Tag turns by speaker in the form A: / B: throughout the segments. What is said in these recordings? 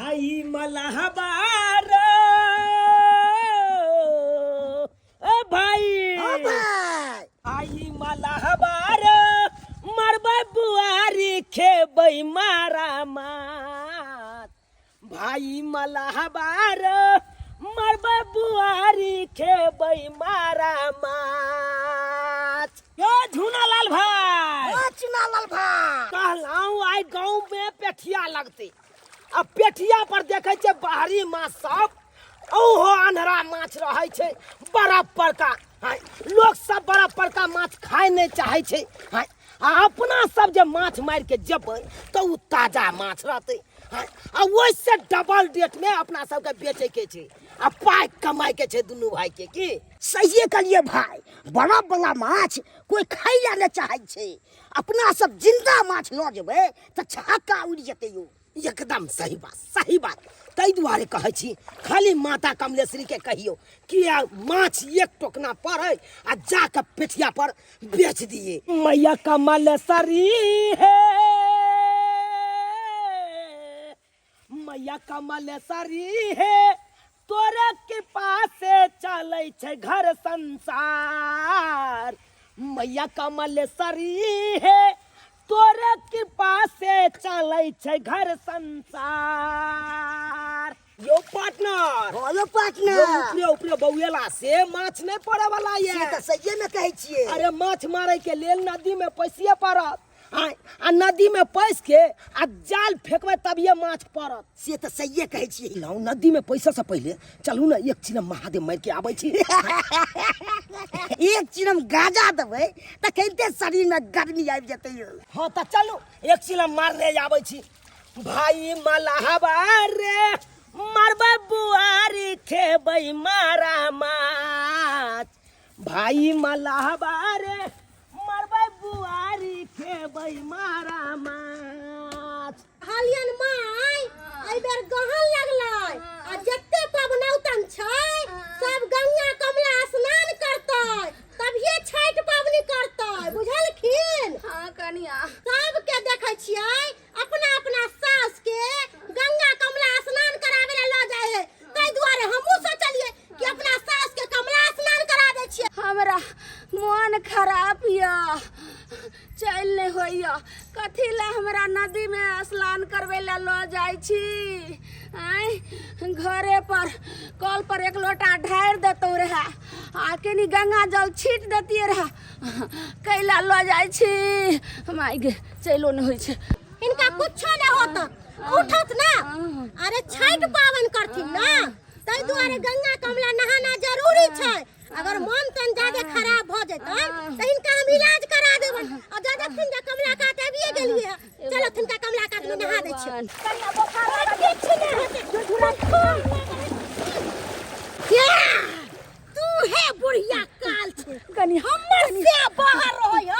A: भाई मलहबार भाई भाई मलहबार मरबै बुआरी खेबै मारा मात भाई मलहबार मरबै बुआरी खेबै मारा मात यो झूनालाल भाई
B: चुनालाल भाई
A: कहलाऊं आई गाँव में पेठिया लगते अब पेठिया पर देखे छे बाहरी माछ सब ओहो अनहरा माछ रहे छे बड़ा बड़का लोग सब बड़ा बड़का माछ खाए नहीं चाहे छे आ अपना सब जे माछ मार के जेबै तो उ ताजा माछ रहते आ वैसे डबल रेट में अपना सब के बेचे के छे आ पाई कमाई के छे दुनू भाई के की
B: सही कहिए भाई बड़ा बड़ा माछ कोई खाई ला नहीं चाहे छे अपना सब जिंदा माछ ल जेबै त छक्का उड़ जेते यो
A: एकदम सही बात तई दुआरे कहै छी खाली माता कमलेश्वरी के कहियो कि माछ एक टोकना पड़े आ जाके पेठिया पर बेच दिए मैया कमलेश्वरी है मैया कमलेश्वरी है तोरे कृपा से चलै छै घर संसार मैया कमलेश्वरी है तोरे कृपा से चलै छै घर संसार यो पार्टनर
B: हेलो पार्टनर
A: ऊपरे बौएला से माछ नहीं पड़े वाला ये
B: से त सही में कहै छियै
A: अरे माछ मारे के लेल नदी में पैसिए पड़त आ नदी में पैस के आ जाल फेंकबे तभिए माछ पड़त
B: से त सही कहै छियै
A: लाऊ नदी में पैसा से पहले चलू ना एक चिलम महादेव मार के आबै छी
B: एक चिलम गाजा देबै त कहते शरीर में गर्मी आबि जेतै यो
A: हाँ तो चलू एक चिलम मारने आबै छी भाई मलहबार मरबै बुआरी खेबै मारा माछ भाई मलहबार मरबै बुआरी खेबै मारा माछ
C: हालियन माय एहि बेर गहन लगलै आ जत्ते पबनौतन छै सब गंगा कमला स्नान करतै तभिए छठ पाबनी करतै बुझलखिन
D: हाँ कनिया
C: सब के देखै छियै अपना अपना सास के गंगा कमला स्नान करावे ले ल जाय है तै दुआरे हमहू सोचलिए कि अपना सास के कमला स्नान करा दै छियै
D: हमरा मन खराब या चल नहीं होइया कथी ला हमरा नदी में स्नान करवे ला ल जाय छी आई घरे पर कल पर एक लोटा ढार देतो रहा आके नी गंगा जल छीट देती रहा कैला ल जाय छी माय गे चलो नहीं होय छै
C: इनका कुछ नहीं होता उठत ना अरे छठ पावन करथिन ना तै दुआरे गंगा कमला नहाना जरूरी छै अगर मन तन ज्यादा खराब भ जेतन त इनका हम इलाज करा देबन और ज्यादा फिन कमला काट आबिए गेलिए चलो तिनका कमला काट में नहा दै छी कन्या बोखार किछ नहीं होते तू है बुढ़िया काल छै
D: कन्या
C: हमर से बाहर रहय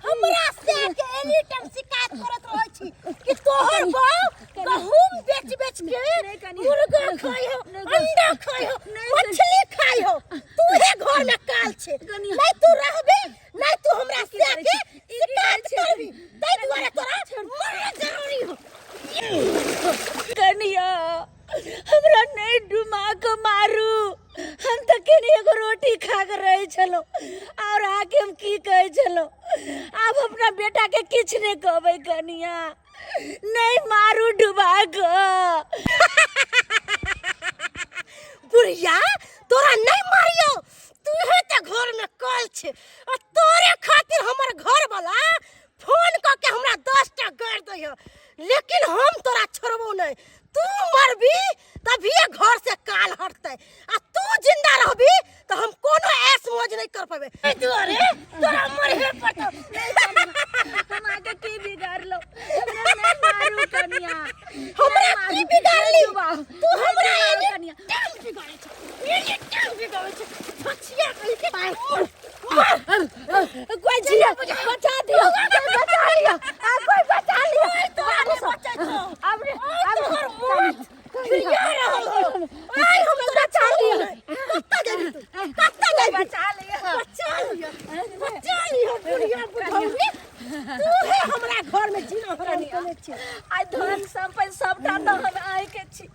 C: हमरा से के एनी टाइम शिकायत करत रहै छी कि तोहर बहू गहूम बेच बेच के मुर्गा खाय हो अंडा खाय हो मछली खाय हो तू है घर में काल छे नहीं तू रहबे नहीं तू हमरा से के शिकायत करबी तै दुआरे तोरा मरना जरूरी हो
D: कनिया हमरा नहीं डुमा के मारू हम तो केनी एगो रोटी खा के रहे चलो और आके हम की कहे चलो अब अपना बेटा के किछ नहीं कहबे कनिया नहीं मारू डुबा के
C: बुढ़िया तोरा नहीं मारियो तू है त घर में कल छे और तोरे खातिर हमर घर वाला फोन क के हमरा 10 टा गाड़ दइयो लेकिन हम तोरा छोड़बो नहीं तू मरबी तभी घर से काल हटते आ तू जिंदा रहबी तो हम कोनो ऐस मौज नहीं कर पाबे अरे तोरा मरे पड़तो
D: हम आके की बिगाड़ लो नहीं मारू कनिया
C: हमरा की बिगाड़ ली तू हमरा
D: कनिया
C: टांग बिगाड़े छ ये टांग बिगाड़े छ बचिया कहि के
D: कोई जिया बचा दियो बचा लियो आ कोई बचा लियो
C: तो बचा छो
D: अब
C: तोहर मौत क्रिया रहल आई हम तो बचा लियो कत्ता गई
D: बचा लियो
C: बचा लियो बुढ़िया बुढ़ौनी तू है हमरा घर में जीना हराम करे छ
D: आई धन संपत्ति सबटा तो हम आए के छी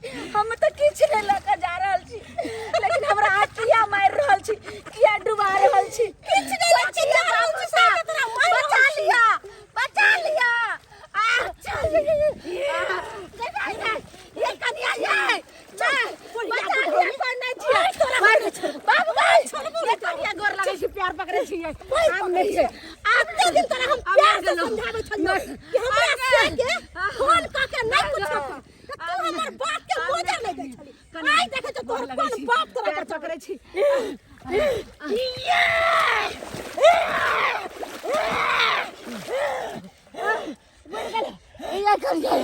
D: छी आब नहीं है
C: आते दिन तरह हम प्यार से समझावे छलियो कि हमरा से के फोन क के नहीं पूछो तू हमर बाप के बोझा नहीं दे छली आई देखे तो तोहर कोन बाप तोरा
D: पैर पकड़े छी
C: ये कर जाए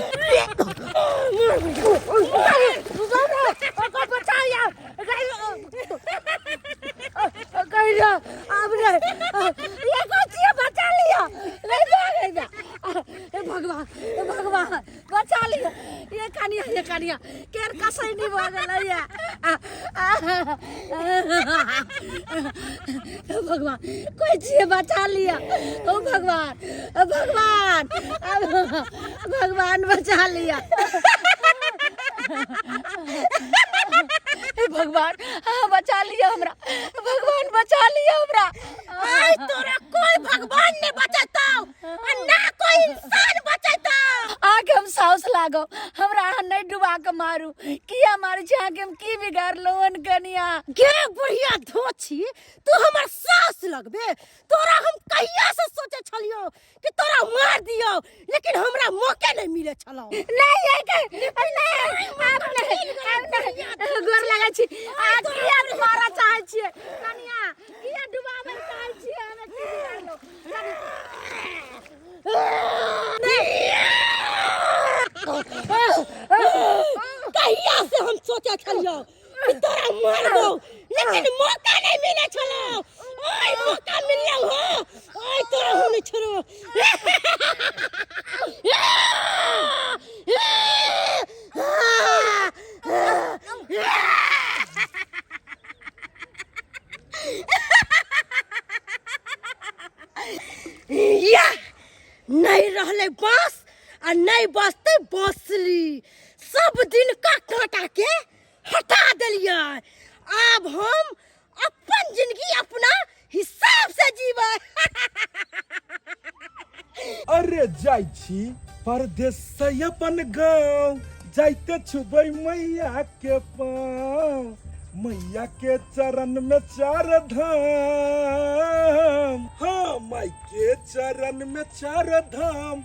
C: ओको बचाओ यार कहीं ना आपने ये कोची बचा लिया नहीं भागेगा हे भगवान बचा लिया ये कानिया केर कसई नहीं बोल या भगवान कोई चीज बचा लिया ओ भगवान बचा लिया
D: भगवान बचा लिया हमरा भगवान बचा लिया हमरा
C: आई तोरा कोई भगवान नहीं बचाता और ना कोई इंसान बचाता
D: आके हम साउस लागो हमरा नहीं डुबा के मारू किया मारू छे आके हम की बिगाड़ लोन कनिया
C: गे बुढ़िया धोछी तू हमर सास लगबे तोरा हम कहिया से सोचे छलियो कि तोरा मार दियो लेकिन हमरा मौके नहीं मिले छलो
D: नहीं आप नहीं गोर लगा छी आ किया मारा चाहे छी कनिया किया डुबावे चाहे छी हमें की बिगाड़ लो
C: कहिया से हम सोचे छलियो कि तोरा मारबो लेकिन मौका नहीं मिले छलो ओए मौका मिललो हो ओए तोरा हम नहीं छोड़ो या नहीं रहले बांस और नहीं बसते बांसुरी सब दिन का काटा के हटा दिलिए अब हम अपन जिंदगी अपना हिसाब से जीवे
E: अरे जाई छी परदेश से अपन गाँव जाइते छुबै मैया के पाँव मैया के चरण में 4 धाम हाँ माई के चरण में 4 धाम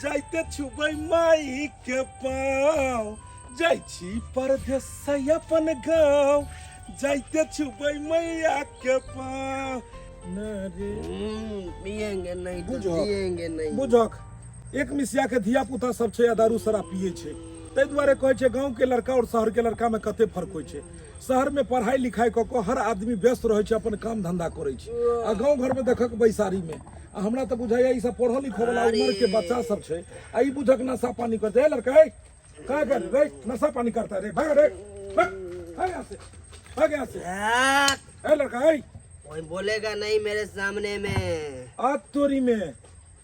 E: जाइते छुबै माई के पाँव जाई छी परदेश से अपन गाँव जाइते छुबै मैया के पाँव
A: पिएंगे नहीं तो
E: बुझक
A: जिएंगे नहीं
E: बुझक एक मिसिया के धिया पुता सब छै दारू शराब पिए छै ताहि दुआरे कहै छै गांव के लड़का और शहर के लड़का में कते फर्क होइ छै शहर में पढ़ाई लिखाई क के हर आदमी व्यस्त रहै छै अपन काम धंधा करै छै आ गांव घर में देखक बैसारी में आ हमरा त बुझाइया ई सब पढ़ल लिखल वाला उम्र के बच्चा सब छै आ ई बुझक नशा पानी करते लड़का है का कर रे नशा पानी करता रे भाग रे भाग यहाँ से ए लड़का है
A: कोई बोलेगा नहीं मेरे सामने में
E: आ तोरी में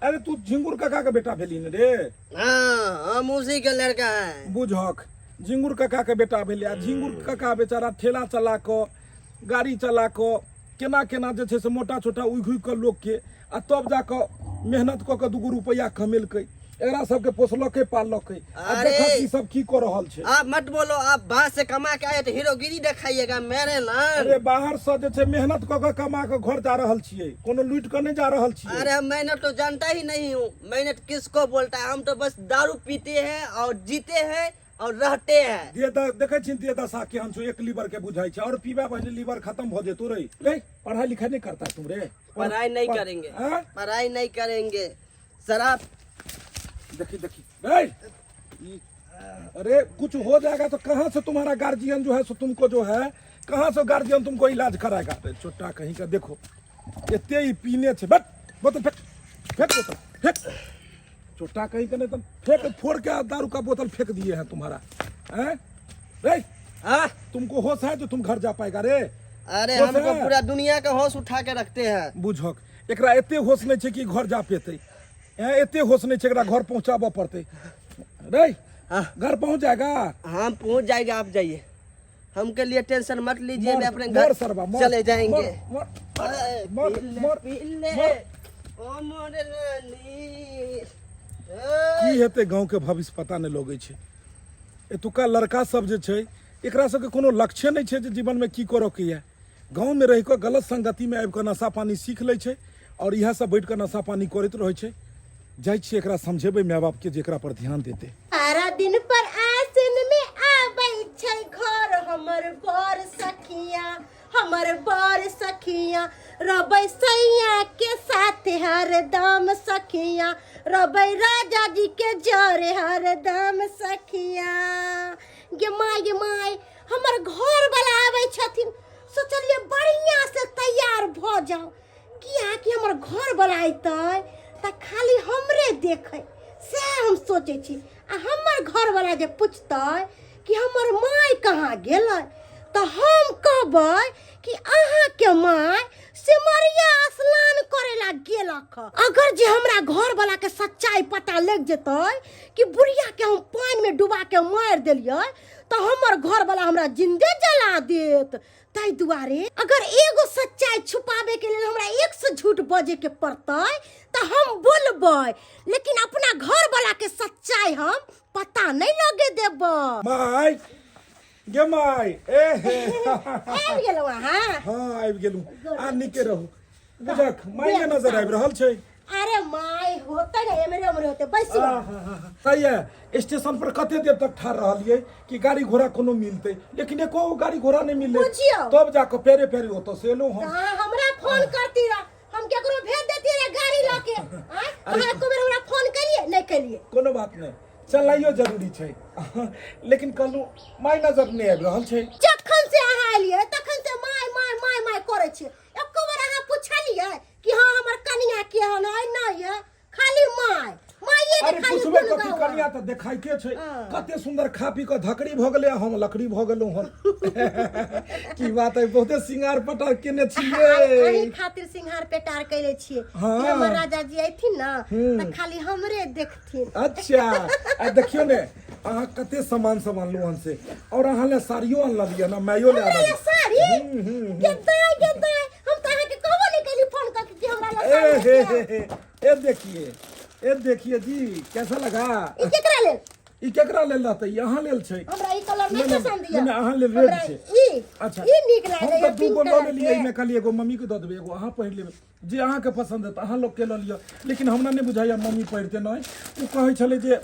E: अरे तू झिंगुर काका के बेटा भेली न रे
A: हाँ हम उसी का लड़का है
E: बुझक झिंगुर काका के बेटा भेले आ झिंगुर काका बेचारा ठेला चला क गाड़ी चला क केना केना जे छै से मोटा छोटा उघ के लोग के आ तब जा क मेहनत क के 2 रुपया कमेलकै एकरा सबके पोसलकै पाललकै आ देखत ई सब की कर रहल छै
A: आप मत बोलो आप बाहर से कमा के आए तो हीरोगिरी दिखाइएगा मेरे लाल
E: अरे बाहर से जे छै मेहनत क के कमा के घर जा रहल छियै कोनो लूट के नहीं जा रहल छियै
A: अरे मेहनत तो जानता ही नहीं हूँ मेहनत किसको बोलता है हम तो बस दारू पीते हैं और जीते हैं और रहते हैं
E: दे देखे छी दे दशा केहन छौ एक लीवर के बुझाई छै और पीबा पहले लीवर खत्म हो जेतो रे नहीं पढ़ाई लिखाई नहीं करता तुम रे
A: पढ़ाई नहीं करेंगे
E: हाँ?
A: पढ़ाई नहीं करेंगे शराब
E: देखी अरे कुछ हो जाएगा तो कहाँ से तुम्हारा गार्जियन जो है सो तुमको जो है कहाँ से गार्जियन तुमको इलाज कराएगा अरे छोटा कहीं का देखो इतने ही पीने से बट बोतल फेंक बोतल फेंक छोटा कहीं का नहीं तो फेंक फोड़ के दारू का बोतल फेंक दिए हैं तुम्हारा हैं रे
A: हाँ
E: तुमको होश है जो तुम घर जा पाएगा रे
A: अरे
E: होश
A: हमको
E: है?
A: पूरा दुनिया का होश उठा के रखते हैं
E: बुझक एकरा एते होश नहीं छे कि घर जा पेते एते होश नहीं छे एकरा घर पहुंचाबो पड़ते रे
A: हाँ।
E: घर पहुंच जाएगा
A: हम पहुंच जाएंगे आप जाइए हमके लिए टेंशन मत लीजिए मैं अपने
E: मर
A: घर
E: सरवा, मर,
A: चले जाएंगे
E: मर की हेते गांव के भविष्य पता नहीं लगे छे एतुका लड़का सब जे छे एकरा सबके कोनो लक्ष्य नहीं छे जे जीवन में की करो के है गाँव में रह के गलत संगति में आबि के नशा पानी सीख लै छै और इएह सब बैठ के नशा पानी करैत रहै छै। जाइ छियै एकरा समझेबै माय बाप के जे एकरा पर ध्यान देते।
C: सारा दिन पर आसिन में आबै छै घर हमर बर सखिया, हमर बर सखिया रबै सैया के साथ हरदम सखिया, रबै राजा जी के जरे हरदम सखिया। गे माय हमर घर वाला आबै छथिन, सोचलिए बढ़िया से तैयार भ जाओ, किया कि हमर घर वाला अइतै त खाली हमरे देखे से हम सोचे छी। आ हमर घर वाला जे पूछतै कि हमर माय कहाँ गेलै तो हम कहबै कि अहाँ के माय सिमरिया स्नान करे ला गेलक। अगर जे हमरा घर वाला के सच्चाई पता लग जेतै कि बुढ़िया के हम पानी में डुबा के मार देलियै तो हमर घर वाला हमरा जिंदे जला देत। ताई दुआरे अगर एगो सच्चाई छुपावे के लिए हमरा 100 झूठ बजे के पड़तै तो हम बोलबै, लेकिन अपना घर वाला के सच्चाई हम पता नहीं लगे देबै।
E: माय गे माय ए हे
C: आबि गेलौ अहाँ?
E: हाँ आबि गेलू। आ निके रहू। बुझक माय के नजर आबि रहल छै।
C: अरे माय होते ना एमरे उमरे होते बैसी।
E: सही है। स्टेशन पर कते देर तक ठाड़ रहलिए कि गाड़ी घोड़ा कोनो मिलते, लेकिन एको गाड़ी घोड़ा नहीं मिले।
C: बुझियो।
E: तब जाके पेरे पेरे होतो से लो हम।
C: हां हमरा फोन करती रह, हम केकरो भेज देती रे गाड़ी लेके। अहाँ एको बेर हमरा फोन करिए नहीं करिए।
E: कोनो बात नहीं, चलाइयो जरूरी छै। लेकिन कहलू माय नजर नहीं आबि रहल छै।
C: जखन से अहाँ एलिए तखन से माय माय माय माय करे छी। एको बेर अहाँ पूछलिए कि हां हमर कनिया के हन नहीं है, खाली माय माये के
E: अरे
C: खाली
E: पुछबे
C: बोल
E: कथी
C: गावा।
E: कनिया त देखाइते छै। कते सुंदर खा पी के धकड़ी भ गेले, हम लकड़ी भ गेलौ हन। की बात है, बहुते सिंगार पटार केने छियै।
C: अही खातिर सिंहार पेटार कैले छियै
E: हाँ।
C: कि हमर राजा जी अइथिन ना त खाली हमरे देखथिन।
E: अच्छा आ देखियो ने अहाँ कते सामान सब अनलू हन से, और अहाँ ले साड़ियो अनलिए ना, मायो ले
C: हमरा
E: आनल।
C: ले साड़ी गेदाय हम त अहाँ के कहबो नहीं कैली फोन करके कि हमरा ले साड़ी है।
E: ए देखिए जी कैसा लगा।
C: ई केकरा ले?
E: ई केकरा लेल रहतै? यहाँ लेल छै।
C: हमरा ई कलर नहीं पसंद दिया।
E: नहीं, अहाँ लेल रेड छै।
C: ई
E: अच्छा
C: ई नीक
E: हम
C: लागे
E: तो
C: है
E: दू
C: पिंक
E: गो लऽ
C: कलर
E: लेलिए,
C: के।
E: एहिमे खाली एगो मम्मी के दऽ देबै, एगो अहाँ पहिर लेबै जे अहाँके पसंद है तऽ अहाँ लोग के लऽ लिअ। लेकिन हमरा नहीं बुझाइया मम्मी पहिरते नहीं। ओ कहै छलै जे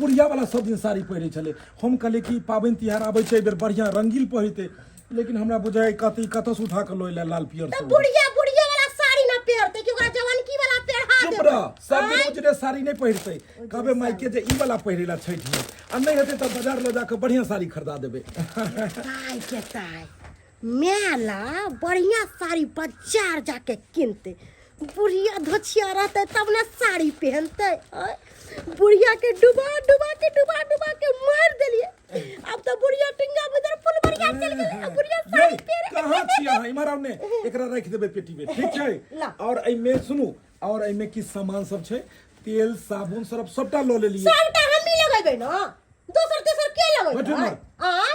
E: बुढ़िया वाला सब दिन साड़ी पहिरै छलै। हम कहलिए कि पाबनि तिहार आबै छै, एहि बेर बढ़िया रंगील पहिरते, लेकिन हमरा बुझाइ कतऽ से उठा के लऽ एलै लाल पियर
C: त
E: सब।
C: बुढ़िया वाला साड़ी ना पहिरते कि ओकरा जवानकी वाला पहिरा
E: चुप
C: देबै।
E: रह, सब दिन उजरे साड़ी नहीं पहिरते। कहबे मायके जे ई वाला पहिरेला छठ में, आ नहीं हेतै तऽ बाजार ले जाके बढ़िया साड़ी खरीदा देबै।
C: ताई के ताई मेला बढ़िया साड़ी बाजार जाके किनते, बुढ़िया धोछिया रहते तब ना साड़ी पहनते। बुढ़िया के डुबा के मार देलिए। अब तो बुढ़िया टिंगा उधर फुलबरिया चल गेलै, अब बुढ़िया साड़ी पहन।
E: कहाँ छियै अहाँ? इमहर आउ ने, एकरा रख देबै पेटी में, ठीक छै?
C: ला।
E: और एहिमे सुनू, और एहिमे की सामान सब छै, तेल साबुन सर्फ सबटा लऽ लेलिए।
C: सबटा हमही लगेबै ना, दोसर तेसर के
E: बैठू
C: लगेबै?
E: इमहर।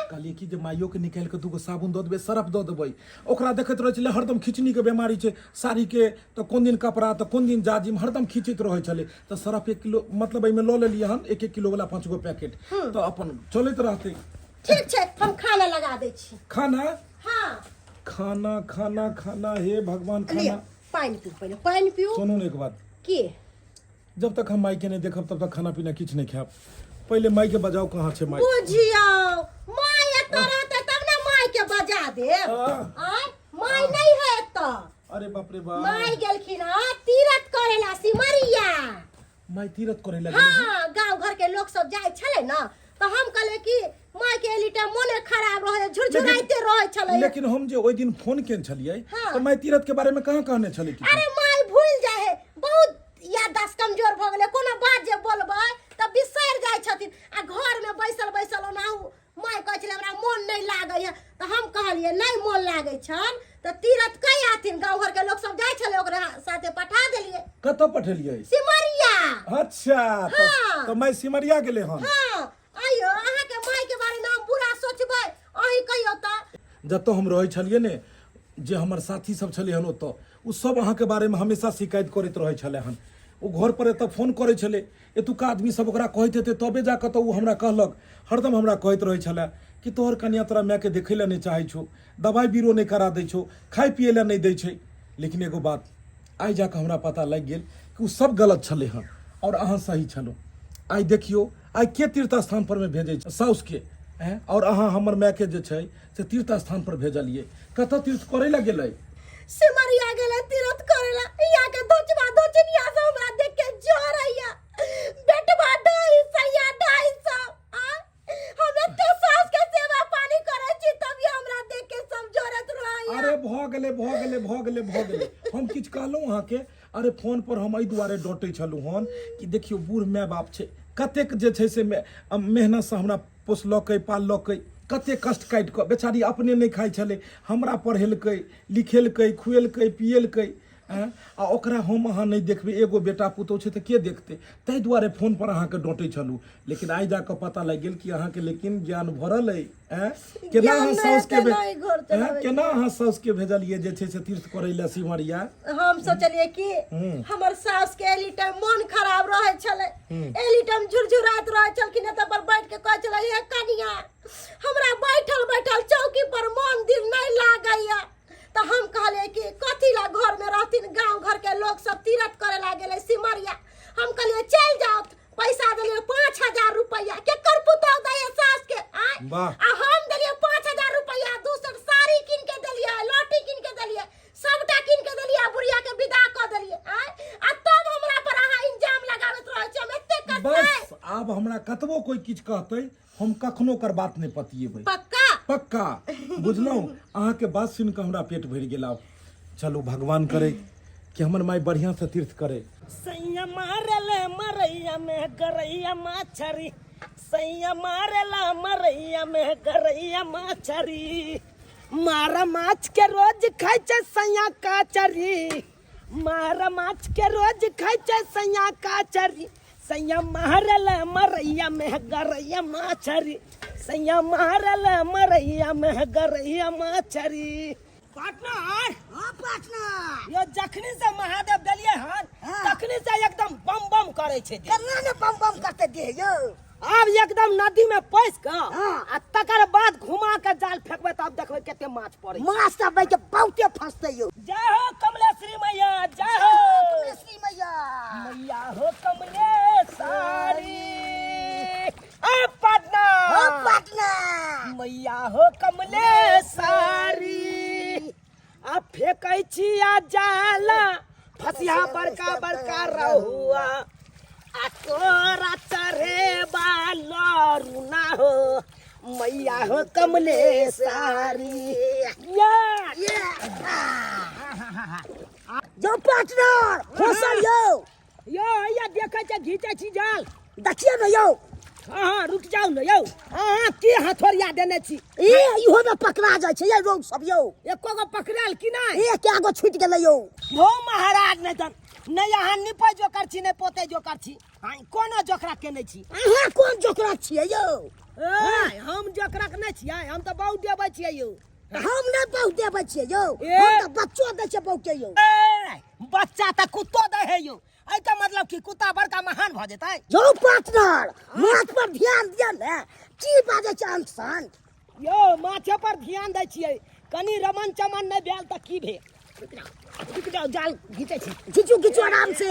E: कहलिए कि जे माइयो के निकाल के दूगो साबुन दऽ देबै, सर्फ दऽ देबै। ओकरा देखैत रहै छलै हरदम खिचनी के बीमारी छै, साड़ी के तो कोन दिन कपड़ा तो कोन दिन जाजिम हरदम खिंचैत रहै छलै। तो सर्फ 1 किलो मतलब एहिमे लऽ लेलिए हम, 1 किलो वाला 5 गो पैकेट, तो अपन चलैत रहतै।
C: ठीक छै, हम खाना लगा दै छी।
E: खाना
C: हां
E: खाना खाना खाना हे भगवान
C: लिया
E: खाना।
C: पानी पीऊ, पहले पानी पीऊ।
E: सुनू ने एक बात,
C: की
E: जब तक हम माई के नहीं देखब तब तक खाना पीना किछ नहीं खाब। पहले माई के बजाओ कहाँ छे माई।
C: बुझियो माय एतऽ रहतै तब ना माय के बजा देब।
E: हाँ।
C: आय माय नहीं है एतऽ।
E: अरे बाप रे बाप,
C: माय गेलखिन हां तीरथ करेला सिमरिया।
E: माई तीरथ करे लगे।
C: हां गांव घर के लोग सब जाय छले ना, तो हम कहले कि माय के एली टाइम मोने खराब रहे, झुरझुराइते रहे छले।
E: लेकिन हम जे ओइ दिन फोन केन छलिए
C: हाँ।
E: तो माई तीरथ के बारे में कहाँ कहने छली कि?
C: अरे माय भूल जाए है, बहुत याददाश्त कमजोर भ गेले, कोनो बात जे बोलबै त बिसर जाय छथिन। आ घर में बैसल ओनाहु माय कहै छले हमरा मोन नहीं लागे है, तो हम कहलिए नहीं मोन लागे छन तो तीरथ कई आथिन, गांव घर के लोग सब जाय छले, ओकरा साथे पठा देलिए
E: कतऽ पठेलिए?
C: सिमरिया।
E: अच्छा
C: हाँ।
E: तो मैं सिमरिया गेले हन।
C: हां आइयो अहाँ के माय के बारे में हम बुरा सोचबै, अही कहियो त।
E: जतऽ हम रहै छलिए ने, जे हमर साथी सब छले हन ओतऽ, उ सब अहाँ के बारे में हमेशा शिकायत करैत रहै छले हन। ओ घर पर एतऽ फोन करै छले, एतुका आदमी सब ओकरा कहैत हेतै तबे जाकऽ तऽ उ हमरा कहलक। हरदम हमरा कहैत रहै छले कि तोहर कन्या तोरा माय के देखे ला नहीं चाहे छो, दवाई बीरो नहीं करा दे छो, खाए पिए ला नहीं दे छे। लेकिन एगो बात आई जाके हमरा पता लग गेल कि उ सब गलत छले हन और अहाँ सही छलो। आई देखियो आई के तीर्थ स्थान पर में भेजे साउस के और अहाँ हमर माय के जे छै से तीर्थ स्थान पर भेजलिए। कतऽ तीर्थ करे ला गेलै?
C: सिमरिया गेले तीर्थ करेला। यहाँ के दोचबा दोचनिया से हमरा देख के जोरैया। बेटवा ढाई सैया ढाई सौ। हम एते सास के सेवा पानी करे छी तभी हमरा देख के सब जोरत रहैया।
E: अरे भ गेले हम किछ कहलहुँ अहाँ के। अरे फोन पर हम एहि दुआरे डटे छलहुँ हन कि देखियो बूढ़ माय बाप छै, कतेक जे छै से मेहनत से हमरा पोसलकै पाललकै, कते कष्ट काटि कऽ बेचारी अपने नहीं खाइ छलै, हमरा पढ़ेलकै लिखेलकै खुएलकै पिएलकै आ ओकरा हम अहाँ नहीं देखबै। एगो बेटा पुतहु छै तऽ के देखतै? ताहि दुआरे फोन पर अहाँके डटे छलहुँ। लेकिन आइ जाकऽ पता लग गेल कि अहाँके लेकिन ज्ञान भरल अइ। केना अहाँ साउस के भेजलिए जे छै से तीर्थ करै लए सिमरिया?
C: हम सोचलिए कि हमर सास के एली टाइम मन खराब रहे छले, एली टाइम झुरझुरात रहे छलखिन त पर बैठ के कहै छले हे कनिया हमरा बैठल बैठल चौकी पर मन दिल नहीं लागैया। तो हम कहले कि कथी ला घर में रहथिन, गांव घर के लोग सब तीर्थ करे ला गेले सिमरिया। हम कहलिए चल जाओ, पैसा दिलिए 5000 रुपया के कर पुतौ दे सास के आ हम दिलिए 5000 रुपया, दूसर साड़ी किन के दिलिए, लोटी किन के दिलिए, सबटा किन के दिलिए, बुढ़िया के विदा क दिलिए आ तब हमरा पर अहाँ इंजाम लगावत रहै छी। हम एते कष्ट
E: बस आब हमरा कतबो कोई किछ कहतै हम कखनो कर बात नहीं पतिएबै। पक्का बुझलहुँ। अहाँ के बात सुन के हमरा पेट भरि गेल। आब चलू भगवान करे कि हमर माय बढ़िया से तीर्थ करे।
A: सैया मारेले मरैया में गरैया माछरी, सैया मारेला मरैया में गरैया माछरी। मारा माछ के रोज खाइ छै सैया काचरी, मारा माछ के रोज खाइ छै सैया काचरी। सैया मारेला मरैया में गरैया माछरी, सैया मारेला मरैया में गरैया माछरी। पार्टनर
B: पार्टनर
A: यो जखनी से महादेव दलिए हन तखनी से एकदम बम बम करे छे।
B: केना ने बम बम करते दे यो।
A: अब एकदम नदी में पैस के आ तकर बाद घुमा के जाल फेंकबे तब देखबे केते माछ पड़े।
B: माछ सब के बहुते फंसते यो।
A: जय हो कमलेश्वरी मैया, जय हो
B: कमलेश्वरी मैया।
A: मैया हो कमलेश्वरी। ए पार्टनर मैया हो कमलेश्वरी। आ फेंकै छी आ जाला फसिया बड़का बड़का रहुआ आ तोरा चढ़े बालरू ना हो मैया हो कमलेश्वरी।
B: जो पार्टनर फसल यो
A: यो देखे छै घीचे छी जाल।
B: देखिए न यो।
A: हाँ रुक जाओ न यो। हाँ के हथोरिया देने छी।
B: इहो में पकड़ा जाय छै ये रोग सब यो।
A: एको गो पकड़ल कि नहीं?
B: क्या गो छूट गेलै यो।
A: हो महाराज नहीं तन नहीं यहाँ निपै जोकर छी नहीं पोते जोकर छी। हाँ कोनो जोकरा केने छी।
B: अहाँ कोन जोकरा छियै यो?
A: हम जोकरा के नहीं छियै, हम तो बहुत देबै छियै यो।
B: हम नहीं बहुत देबै छियै यो, हम तो बच्चो दै छै बहुत यो।
A: बच्चा तो कुत्तो दे है यो। ऐ का मतलब कि कुत्ता बड़का महान भ जेतै।
B: जो पार्टनर माछ पर ध्यान दिया ने की बाजे छै अंसान
A: यो। माछे पर ध्यान दै छियै, कनी रमन चमन नहीं भेल त की भेल। रुक जाओ जाल घीचे छी।
B: घिचू आराम से।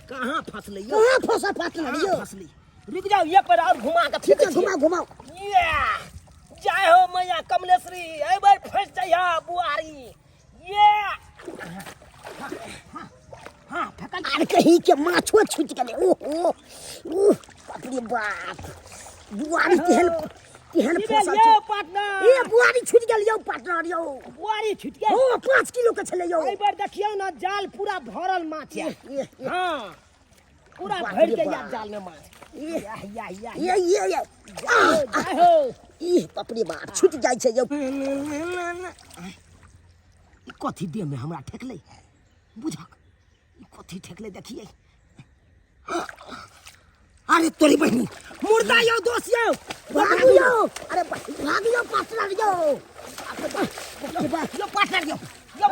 A: कहाँ फसले यो?
B: कहाँ फंसा पार्टनर यो?
A: फसली। रुक जाओ ये पर और घुमा के फेंक छी।
B: घुमाओ।
A: जय हो मैया कमलेश्वरी। ए बार फंस जइहा बुआरी। हाँ फेंकल।
B: अरे कहीं के माछो छूट गेलै। ओहो बाप रे बाप। बुआरी केहन फंसल छै।
A: पार्टनर
B: बुआरी छूट गेल यो पार्टनर यो।
A: बुआरी छूट गेल।
B: ओ 5 किलो के छलै यो।
A: एहि बार देखियौ ना जाल पूरा भरल माछ है। हाँ पूरा भर के या जाल में माछ।
B: ये बाप रे बाप छूट जाय छै यो।
A: कथी देह में हमरा ठेकले बुझक। कथी ठेकले देखिए। अरे तोरी बहनी मुर्दा यो दोस्त यो।
B: भागियो। अरे भागियो पार्टनर यो।
A: यो पार्टनर यो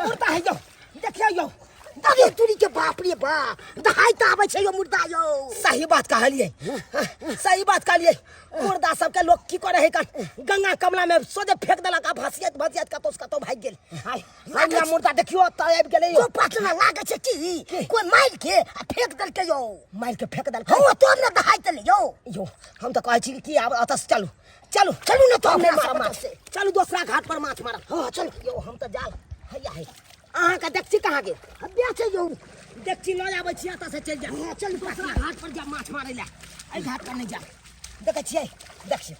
A: मुर्दा है यो। देखियो यो।
B: अरे तोरी के बाप रे बाप दहाई त आबै छै यो मुर्दा यो।
A: सही बात कहलिए, सही बात कहलिए। मुर्दा सबके लोग की करे है गंगा कमला में सोझे फेंक देलक आ भसियत भसियत कतो भाग गेल हाय हाय मुर्दा देखियो त आबि गेलै
B: जो पाटना लागे छै की कोई मार के आ फेंक देल के यो
A: मार के फेंक देलक
B: हो तो ने दहाई तले यो
A: यो हम तो कहै छी कि आब अतः से चलू
B: चलू ना तो
A: हमने
B: अपना
A: मारा
B: से
A: माछ चलू दूसरा घाट पर माछ मारब
B: हां चल
A: यो हम तो जाल हैया है अहाँ का देखछी कहाँ गेल
B: हब्या छै यो
A: देखछी लऽ जाबै छी एतऽ से चलि जा
B: हां चल
A: दूसरा घाट पर जा माछ मारै ला एहि घाट पर नहीं जा देखै छियै देखियो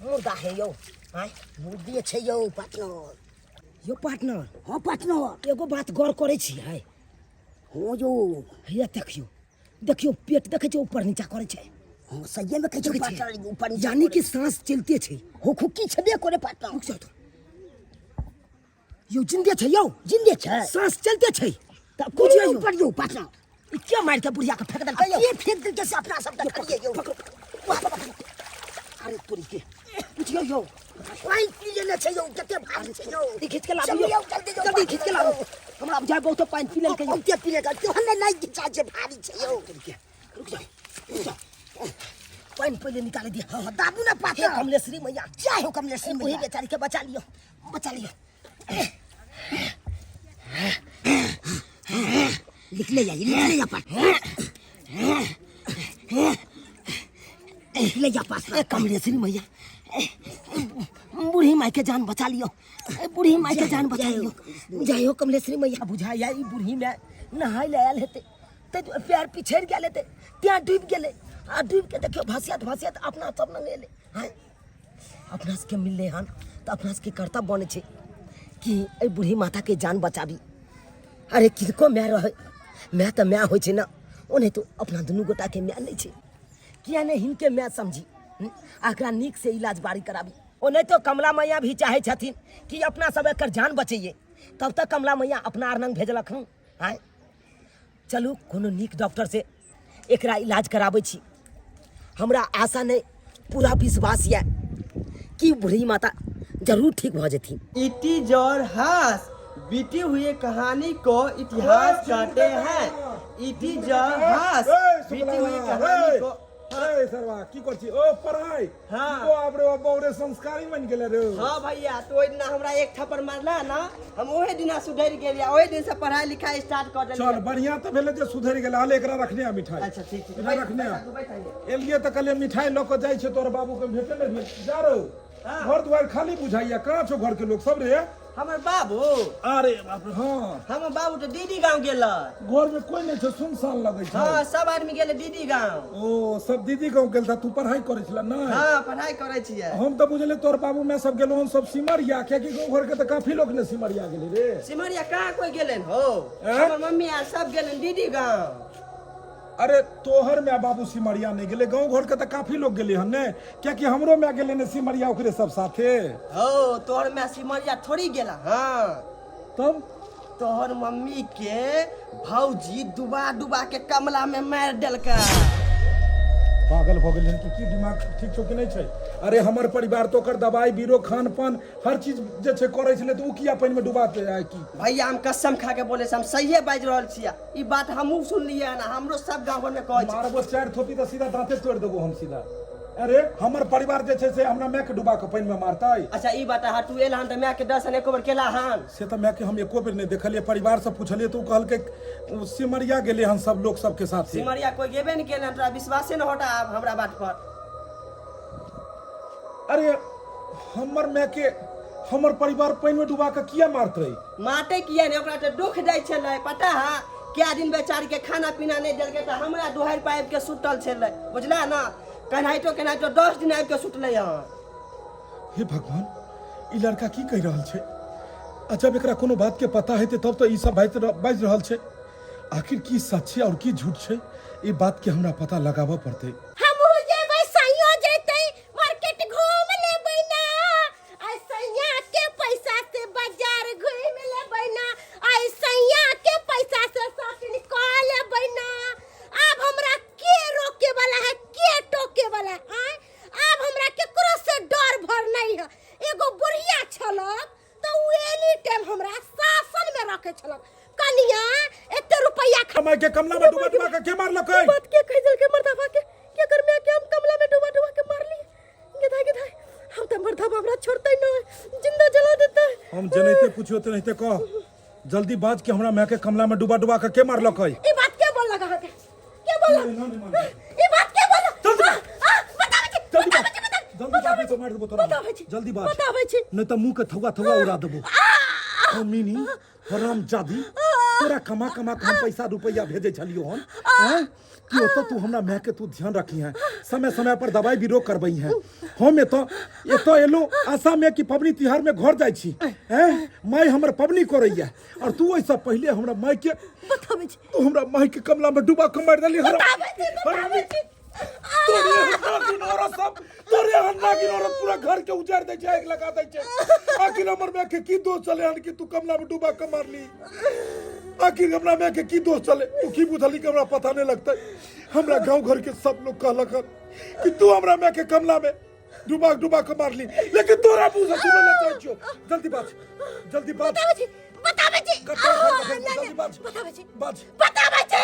A: मुर्दा है यो हाय
B: मुर्दी छै यो पाटना
A: यो पार्टनर
B: हां पाटना
A: एगो बात गौर करै छी हाय
B: हो जो
A: हैया देखियो देखियो पेट देखै छै ऊपर नीचा करै छै
B: हां सही में कहै छै
A: देखै छियै?
B: पाटना ऊपर नीचा
A: यानी कि सांस चलते छै
B: हो खुकी छबे करे पाटना
A: रुक जाओ तो यो जिंदे छै यो
B: जिंदे छै
A: सांस चलते छै
B: तब
A: कुछ
B: कुछ
A: यो
B: ऊपर यो पाटना
A: ई क्या मार के बुढ़िया के फेंक देलकै
B: अब
A: यो
B: ये फेंक देल के से अपना सब तक करिए यो
A: अरे तोरी के पूछियो यो
B: पानी पी लेने छै यो कते भारी छै यो
A: ई खींच के लाबू
B: चल
A: यो
B: यो जल्दी जो
A: जल्दी खींच के लाबू हमरा बुझाय बहुत पानी पी लेलकै यो
B: के पी लेगा तो हने नहीं खींचा छै भारी छै यो
A: रुक जा पानी पहले निकाल दिया
B: हां दाबू ना
A: हे
B: पाटना
A: कमलेश्वरी मैया
B: चाहे हो कमलेश्वरी
A: वही
B: मैया
A: बेचारी के बचा लियो
B: निकले जा पाटना निकले जा पाटना
A: कमलेश्वरी मैया बूढ़ी माई के जान बचा लियो बूढ़ी माई के जान बचा लियो जाइयो कमलेश्वरी मैया बुझाया ई बूढ़ी में नहाय ले आयल हेते ते पैर पिछड़ गेल हेते त्या डूब गेले आ डूब के देखियो भसियत भसियत अपना सब न ले हां अपना के मिलले हन त अपना के कर्तव्य बने छै कि ए बूढ़ी माता के जान बचाबी अरे किनको मैं रहे मैं तो मैं होइ छै ना ओने तो अपना दुनू गोटा के मैं नहीं छै किया नहीं हिनके मैं समझी आकरा नीक से इलाज बारी कराबी ओने तो कमला मैया भी चाहे छथिन कि अपना सब एकर जान बचैये तब तक कमला मैया अपना आरनंग भेजलक हूँ आय चलू कोनो नीक डॉक्टर से एकरा इलाज कराबै छी हमरा आशा नहीं पूरा विश्वास है कि बूढ़ी माता जरूर ठीक भ जेथिन
F: इट इज योर हास बीती हुई कहानी को इतिहास कहते हैं इट इज योर हास बीती हुई कहानी को
E: ए सरवा की करछि ओ पढ़ाई
F: हाँ।
E: तो आपरे बहुरे संस्कारी बन गेले रे
F: हाँ भैया तो ओहि दिन हमरा एक थप्पड़ मारला ना हम ओहे दिन सुधर गेलिया ओहे दिन से पढ़ाई लिखाई स्टार्ट कर देलिया
E: चल बढ़िया तो भेले जे सुधर गेल हाल एकरा रखने आ मिठाई
F: अच्छा ठीक ठीक
E: इधर रखने आ एलिए त कले मिठाई ल के जाय छै तोर बाबू के भेटे ले जा रो घर द्वार खाली बुझाइया कहां छो घर के लोग सब रे
F: हमर बाबू
E: अरे बाप रे हां
F: हमर बाबू तो दीदी गांव गेला
E: घर में कोई नहीं छै सुनसान लगे छै
F: हाँ सब आदमी गेले दीदी गांव
E: ओ सब दीदी गांव गेल था तू पढ़ाई करे छला ना
F: हाँ पढ़ाई करे छियै
E: हम तो बुझले तोर बाबू मैं सब गेलो हम सब सिमरिया क्या कि गांव घर के तो काफी लोग ने सिमरिया गेले रे
F: सिमरिया कहाँ कोई गेलन हो
E: हैं?
F: हमर मम्मी आर सब गेलन दीदी गांव
E: अरे तोहर में बाबू सिमरिया नहीं गेले गांव घर के तो काफी लोग गेले हन ने क्या कि हमरो में गेले ने सिमरिया ओकरे सब साथे
F: हो तोहर में सिमरिया थोड़ी गेला हाँ
E: तब
F: तोहर मम्मी के भौजी डुबा डुबा के कमला में मार देलकै
E: पागल भ गेल कि दिमाग ठीक छौ कि नहीं छै अरे हमर परिवार तो कर दवाई बीरो खान पान हर चीज जे छै करे छले तो उ किया पानी में डुबा के आय की
F: भैया हम कसम खा के बोले हम सही बाज रहल छियै ई बात हमहू सुनलियै ना हमरो सब गांव घर में कहै छै
E: मारबो चार थोपी तो सीधा दांते तोड़ देबो हम सीधा अरे हमर परिवार जे छै से हमरा माय के डुबा के पानी में मारतै
F: अच्छा ई बात हटू एला हन त मैं के दर्शन एको बार केला हन
E: से तो मैं के हम एको बेर नहीं देखलिए परिवार से पूछलिए तो कहल के सिमरिया गेले हन सब लोग सबके साथ
F: सिमरिया कोई गेबे नहीं केलन तोरा विश्वासे न होता अब हमरा बात पर
E: अरे हमर माय के हमर परिवार पानी में डुबा के किया मारत रही
F: माटे किया ने ओकरा त दुख दै छलै पता है क्या दिन बेचारी के खाना पीना नहीं देलकै त हमरा दुहार पाइप के सुतल छलै बुझला ना केनाहितो 10 दिन आबि के सुतलै हन
E: हे भगवान ई लड़का की कह रहल छै जब एकरा कोनो बात के पता है तब तो ई सब बाज रहल छै आखिर की सच छै और की झूठ छै ई बात के हमरा पता लगाबऽ पड़तै
C: हमहू जेबै सैया जैतै मार्केट घूम लेबै ना आ सैया के पैसा से बाजार घूम लेबै ना आ सैया के पैसा से शॉपिंग कर लेबै ना अब हमरा के रोके वाला है के टोके वाला है अब हमरा केकरो से डर भर नहीं है एगो बुढ़िया छलक तो उ एनी टाइम हमरा शासन में रखे छलक कनिया एते रुपया
E: समय के कमला में डुबा डुबा के मारलकै
C: बात के कह दिल के मर्दावा के कर मैं के हम कमला में डुबा डुबा के मार ली साहब हमरा छोड़ते नहीं, जिंदा जला देता है।
E: हम जनैते पूछियो तो नहीं कह जल्दी बात कि हमरा मैं के कमला में डुबा डुबा के मारलक है।
C: ये बात क्या बोल लगा के? क्या बोल? ये बात क्या बोल? बतावे छी, बतावे छी,
E: जल्दी बात तो मार देबो तोरा।
C: बतावे छी,
E: जल्दी बात
C: बतावे छी।
E: नहीं तो मुंह के थौवा थौवा उड़ा देबो। मीनी हराम जादी तोरा कमा कमा के हम पैसा रुपया भेजे छलियो हन हैं कि ओतो तू हमरा मैं के तू ध्यान रखी है, समय समय पर दवाई भी रोक करबई है। हम एतो एलो आशा में कि पबनी तिहार में घर जाई छी हैं, माई हमर पबनी करैया और तू ऐसा पहले हमरा माई के
C: बतावे छी,
E: तू हमरा माई के कमला में डुबा के मार देली।
C: बतावे छी।
E: तोरे हन्ना की औरत पूरा घर के उजाड़ दे छै, आग लगा दे छै। आखिर हमर में के की दोष चले हन कि तू कमला में डुबा के मारली? आखिर हमरा में के की दोष चले? तू की बुझली कि हमरा पता नहीं लगता? हमरा गांव घर के सब लोग कहलक कि तू हमरा में के कमला में डुबा के मारली, लेकिन तोरा मुंह से सुने ना चाहिए। जल्दी बात
C: बतावे छी, बतावे छी।
E: जल्दी बात
C: बतावे छी,
E: बात
C: बतावे छी।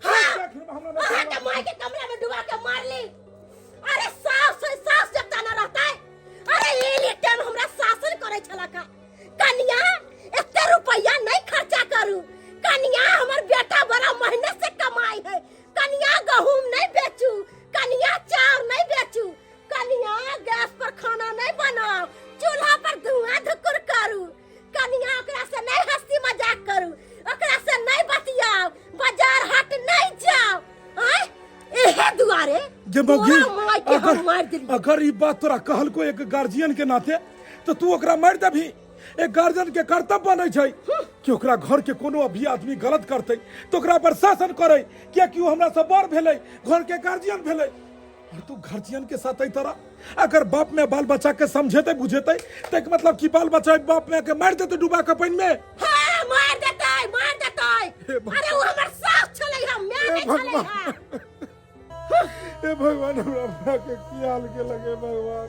E: हमरा
C: हाँ, तो माई के कमरे में डुबा के मार ली। अरे सास जब ना रहता है। अरे ये टाइम हमरा शासन करे छला का। कन्या इतने रुपया नहीं खर्चा करू। कन्या हमर बेटा बड़ा मेहनत से कमाई है। कन्या गहूम नहीं बेचू, कन्या चावल नहीं बेचू, कन्या गैस पर खाना नहीं बनाओ, चूल्हा पर धुआं धुकुर करू, कन्या ओकरा से नहीं हंसी मजाक करू, ओकरा से नहीं बतियाओ, बाजार हाट नहीं जाओ। हैं एहे दुआरे
E: अगर ये बात तोरा कहल को एक गार्जियन के नाते तो तू ओकरा मार देबी। एक गार्जियन के कर्तव्य बनै छै कि ओकरा घर के कोनो भी आदमी गलत करते तो ओकरा पर शासन करे, क्या क्यों हमरा से बड़ भेलै, घर के गार्जियन भेलै। और तू गार्जियन के साथ तरह अगर बाप में बाल बच्चा के समझेते बुझेते तो एक मतलब कि बाल बच्चा बाप में के मार देते डुबा के पानी में।
C: हां मार देते। अरे वो हमर सास छलै, हम मैं नहीं छलै।
E: हे भगवान हमरा मां के की हाल के लगे भगवान।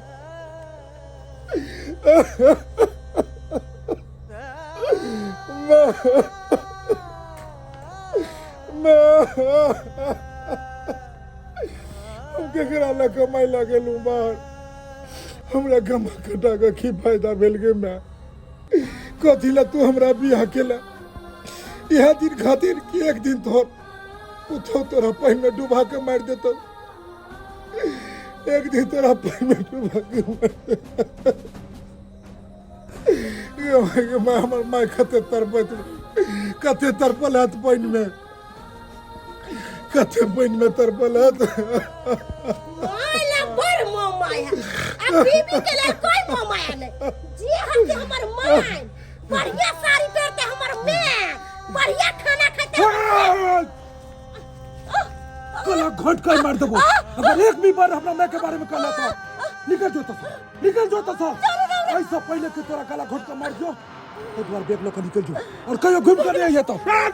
E: हम केकरा ला कमाई ला गेलू बाहर, हमरा गमा कटा के की फायदा भेल गे मैं? कथी ला तू हमरा बियाह केला? यह दिन खातिर कि एक दिन तोर पुतो तोरा पानी में डुबा के मार देतो, एक दिन तोरा पानी में डुबा के मार देतो। मैं हमर माय कते तरपल हाथ पानी में, कते पानी में तरपल हाथ।
C: माला बड़ मोमाया, अब बीबी के लिए कोई मोमाया नहीं। जी हम के हमर माय बढ़िया साड़ी पहनते, हमर मैं बढ़िया खाना खाते।
E: कला घोट कर मार देबो अगर एक भी बार हमरा मैं के बारे में कहला तो। निकल जो तो ऐसा पहले के तोरा कला घोट कर मार दो एक बार देख लो के निकल जो और कहियो घूम कर नहीं आइए तो। हट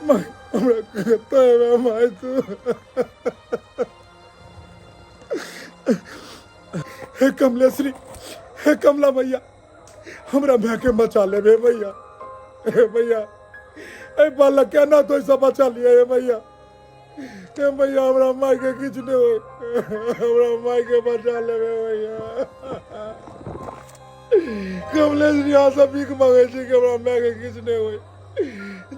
E: मैं हमरा कहता है मैं तू हे कमलेश्वरी, हे कमला भैया, हमरा मैं के बचा ले बे भैया। हे भैया ए बालक क्या ना तो ऐसा बचा लिया है भैया। हे भैया हमरा माई के किछ नहीं हो, हमरा माई के बचा ले बे भैया। कमलेश्वरी आशा भीख मांगे छी कि हमरा मैं के किछ नहीं हो।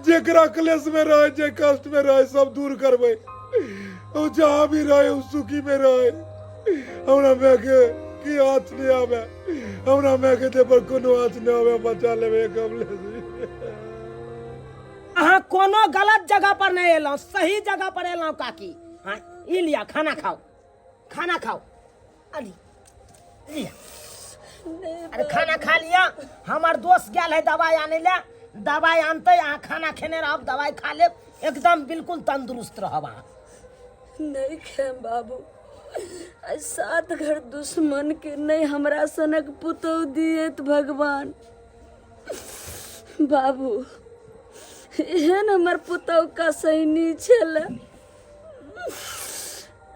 E: जेकरा क्लेश में रहे, जे कष्ट में रहे सब दूर करबे, और जहाँ भी रहे उस सुखी में रहे। हमरा मैं के की हाथ नहीं आवे, हमरा मैं के पर कोनो हाथ नहीं आवे, बचा लेबे कमलेश्वरी।
A: अहाँ कोनो गलत जगह पर नहीं एलौ, सही जगह पर एलौ काकी। हाँ ई लिया खाना खाओ। अली लिया, अरे खाना खा लिया। हमार दोस्त गेल है दवाई आने ले, दवाई आनते अहाँ खाना खेने रहब, दवाई खा ले, एकदम बिल्कुल तंदुरुस्त रहब।
D: नहीं खेम बाबू, सात घर दुश्मन के नहीं हमरा सनक पुतौ दिए तो भगवान। बाबू एहन हमर पुतौ का सैनी छल,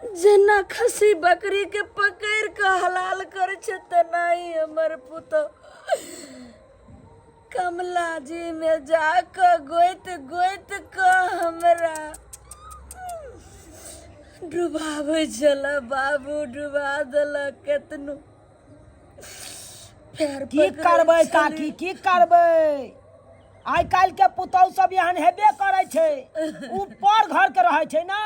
D: जेना खसी बकरी के पकड़ के हलाल करे छे तेनाही हमर पुतो कमला जी में जाकर गोइत गोइत के हमरा डुबावे चला बाबू डुबा देलक केतनो पैर
A: की करबै काकी की करबै आइ काल्हि के पुतौह सब एहन हेबे करै छै ऊपर घर के रहै छै ना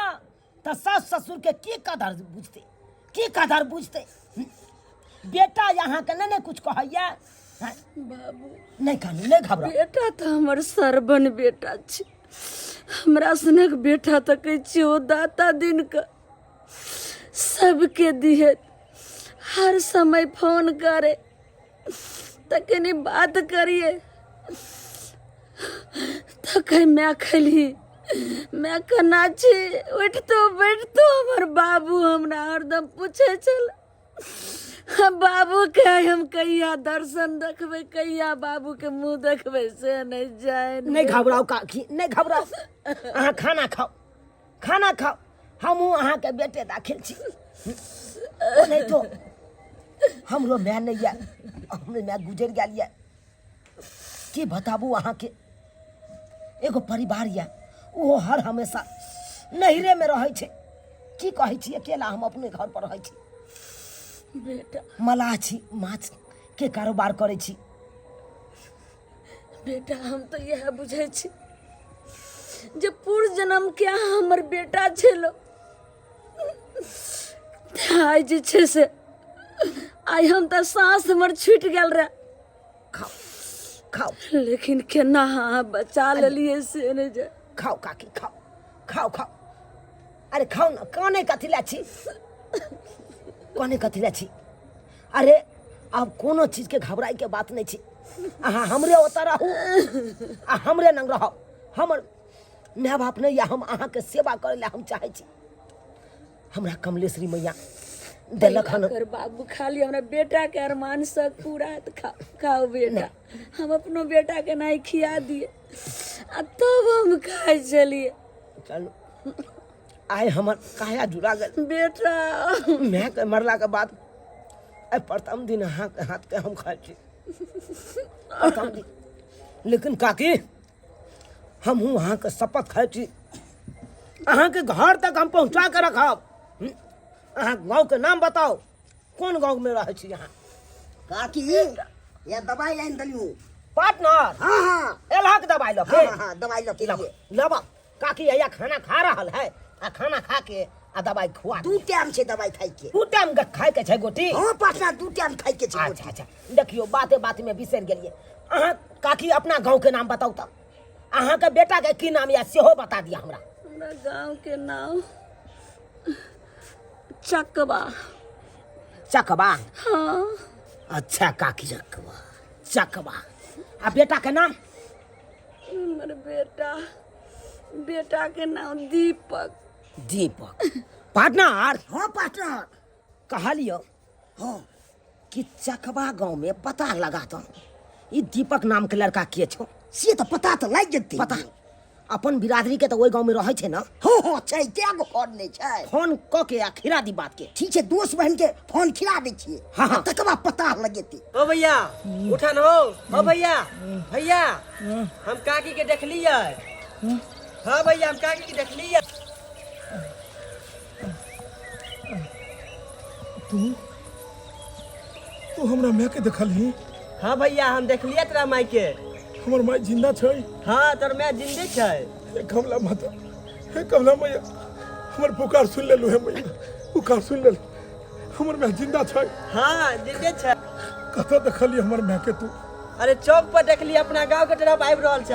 A: तऽ सास ससुर के की कदर बुझतै बेटा यहाँ के नहीं कुछ कहैया
D: बाबू
A: नहीं कानू नहीं घबराओ
D: बेटा तो हमर सरबन बेटा छै हमरा सनक बेटा तो कहै छियै ओ दाता दिन का सबके दिहे हर समय फोन करे तो कनी बात करिए तो कह मैं खली मैं कना छी उठतो बैठतो हमर बाबू हमरा हरदम पूछे चल बाबू के हम कहिया दर्शन देखबे कहिया बाबू के मुंह देखबे से नहीं जाए
A: नहीं घबराओ काकी नहीं घबराओ अहाँ खाना खाओ हमहूँ अहाँ के बेटे दाखिल छी नहीं तो हमरो मैं नहीं है हमरे मैं गुजर गेल है की बताबू अहाँ के एगो परिवार या वो हर हमेशा नहिरे में रहे छे की कहै छी अकेला हम अपने घर पर रहै छी
D: बेटा
A: मलाह छी माछ के कारोबार करे छी
D: बेटा हम तो यह बुझे छी जे पूर्व जन्म के हमर बेटा छलो आइ जे छे से आइ हम तो सांस हमर छूट गेल रहे
A: खाओ
D: लेकिन केना बचा लेलिए से नहीं जा
A: खाओ काकी खाओ अरे खाओ ना काने कथी ला छी अरे अब कोनो चीज के घबराई के बात नहीं छी अहाँ हमरे ओतऽ रहू आ हमरे नंग रहो हमर माय बाप नहीं या हम अहाँ के सेवा करे ला हम चाहे छी हमरा कमलेश्वरी मैया देलक हन
D: कर बाबू खाली हमरा बेटा के अरमान से पूरा खाओ बेटा हम अपनो बेटा के नहीं खिया दिए आ तब हम खाए चलिए
A: चलो आइ हमर काया जुड़ा गल
D: बेटा
A: मैं के मरला के बाद आई प्रथम दिन अहाँ के हाथ के हम खाए छी प्रथम दिन लेकिन काकी हम हूँ अहाँ के शपथ खाए छी अहाँ के घर तक हम पहुँचा के रखब अहाँ गाँव के नाम बताओ कौन गाँव में रहे छी अहाँ
B: काकी ये दवाई लाइन दलियो
A: पार्टनर
B: हाँ
A: एलहक दवाई लो
B: हाँ दवाई लो के लिए
A: लब काकी या खाना खा रहा है आ खाना खा के आ दवाई खुआ
B: दू टाइम से दवाई खाई के
A: दू टाइम खाए के छै गोटी
B: हाँ पाटना दू टाइम खाई के छै
A: अच्छा देखियो बाते में बिसर गेलिए अहाँ काकी अपना गाँव के नाम बताऊ तब अहाँ के बेटा के की नाम या सेहो बता दिया हमरा
D: गाँव के नाम चकवा हाँ
A: अच्छा काकी चकवा आ बेटा के नाम
D: हमर बेटा के नाम दीपक
A: पार्टनर
B: हाँ पाटना
A: कहलियो
B: हाँ
A: कि चकवा गाँव में पता लगा दो ये दीपक नाम के लड़का के छो
B: से तो पता तो लग जते
A: पता अपन बिरादरी के तो वही गाँव में रहे छे ना
B: हाँ छै क्या गो फोन नहीं छै
A: फोन क के आ खिरा दी बात के
B: ठीक है दोस्त बहन के फोन खिला दे छिए
A: हाँ।
B: तकवा पता लगेते
F: ओ भैया उठन हो ओ भैया हम काकी के देखलिए हाँ भैया हम काकी के देखलिए
E: तू हमरा माय के देखलही
F: हाँ भैया हम देखलिए तोरा माई के
E: हमर माय जिंदा छै
F: हाँ तोर माय जिंदे छै
E: हे कमला माता हे कमला मैया हमर पुकार सुन लेलु हे मैया पुकार सुन लेलु हमर माय जिंदा छै
F: हाँ जिंदे छै
E: कतऽ देखली हमर माय के तू
F: अरे चौक पर देखली अपना गांव के तरफ आबि रहल छ